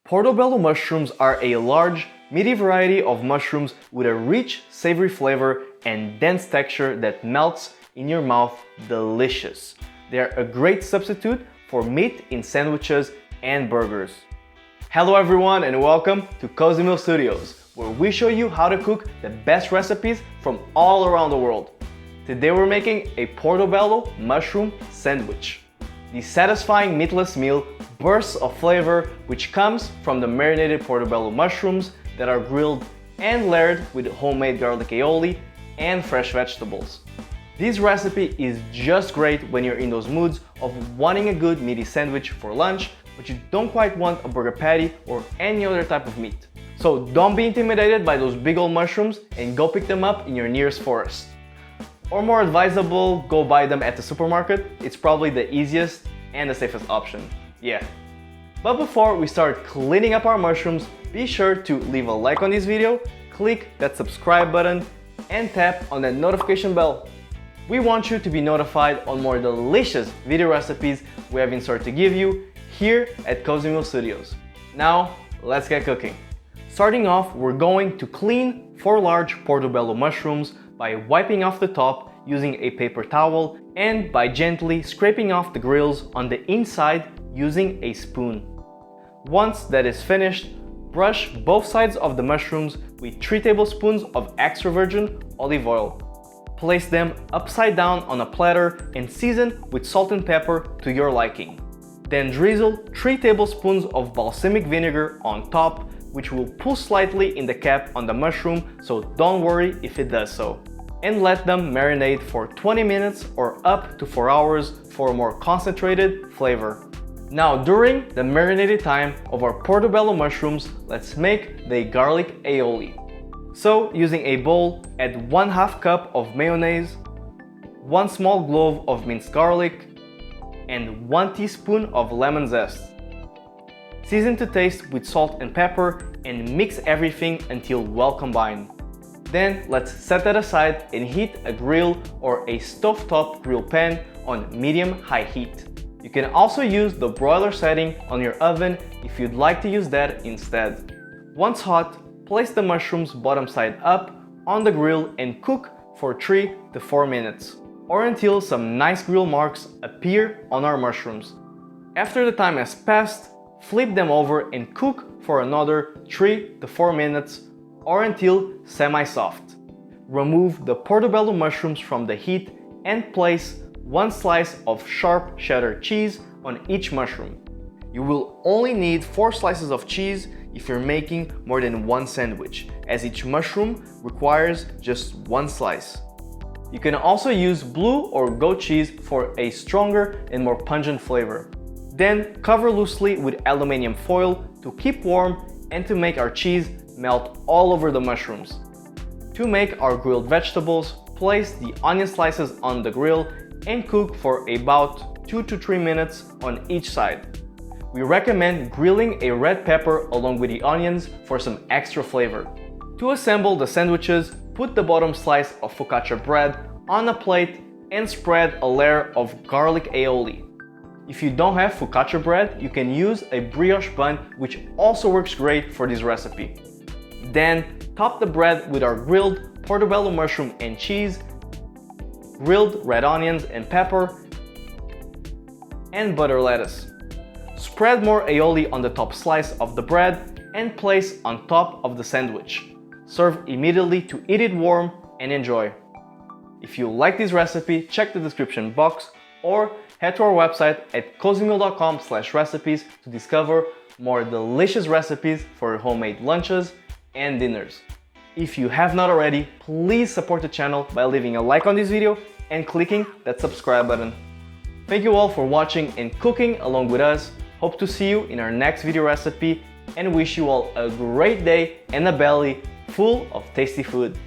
Portobello mushrooms are a large, meaty variety of mushrooms with a rich, savory flavor and dense texture that melts in your mouth delicious. They are a great substitute for meat in sandwiches and burgers. Hello everyone and welcome to Cozymeal Studios, where we show you how to cook the best recipes from all around the world. Today we're making a portobello mushroom sandwich. The satisfying meatless meal bursts of flavor which comes from the marinated portobello mushrooms that are grilled and layered with homemade garlic aioli and fresh vegetables. This recipe is just great when you're in those moods of wanting a good meaty sandwich for lunch, but you don't quite want a burger patty or any other type of meat. So don't be intimidated by those big old mushrooms and go pick them up in your nearest forest. Or more advisable, go buy them at the supermarket. It's probably the easiest and the safest option. Yeah. But before we start cleaning up our mushrooms, be sure to leave a like on this video, click that subscribe button, and tap on that notification bell. We want you to be notified on more delicious video recipes we have in store to give you here at Cozymeal Studios. Now, let's get cooking. Starting off, we're going to clean 4 large portobello mushrooms by wiping off the top using a paper towel and by gently scraping off the grills on the inside using a spoon. Once that is finished, brush both sides of the mushrooms with 3 tablespoons of extra virgin olive oil. Place them upside down on a platter and season with salt and pepper to your liking. Then drizzle 3 tablespoons of balsamic vinegar on top, which will pull slightly in the cap on the mushroom, so don't worry if it does so. And let them marinate for 20 minutes or up to 4 hours for a more concentrated flavor. Now, during the marinated time of our portobello mushrooms, let's make the garlic aioli. So, using a bowl, add 1/2 cup of mayonnaise, 1 small clove of minced garlic, and 1 teaspoon of lemon zest. Season to taste with salt and pepper and mix everything until well combined. Then let's set that aside and heat a grill or a stovetop grill pan on medium-high heat. You can also use the broiler setting on your oven if you'd like to use that instead. Once hot, place the mushrooms bottom side up on the grill and cook for 3 to 4 minutes, or until some nice grill marks appear on our mushrooms. After the time has passed, flip them over and cook for another 3 to 4 minutes or until semi-soft. Remove the portobello mushrooms from the heat and place 1 slice of sharp cheddar cheese on each mushroom. You will only need 4 slices of cheese if you're making more than 1 sandwich, as each mushroom requires just 1 slice. You can also use blue or goat cheese for a stronger and more pungent flavor. Then cover loosely with aluminum foil to keep warm and to make our cheese melt all over the mushrooms. To make our grilled vegetables, place the onion slices on the grill and cook for about 2 to 3 minutes on each side. We recommend grilling a red pepper along with the onions for some extra flavor. To assemble the sandwiches, put the bottom slice of focaccia bread on a plate and spread a layer of garlic aioli. If you don't have focaccia bread, you can use a brioche bun, which also works great for this recipe. Then top the bread with our grilled portobello mushroom and cheese, grilled red onions and pepper, and butter lettuce. Spread more aioli on the top slice of the bread and place on top of the sandwich. Serve immediately to eat it warm and enjoy. If you like this recipe, check the description box or head to our website at cozymeal.com/recipes to discover more delicious recipes for your homemade lunches and dinners. If you have not already, please support the channel by leaving a like on this video and clicking that subscribe button. Thank you all for watching and cooking along with us. Hope to see you in our next video recipe and wish you all a great day and a belly full of tasty food.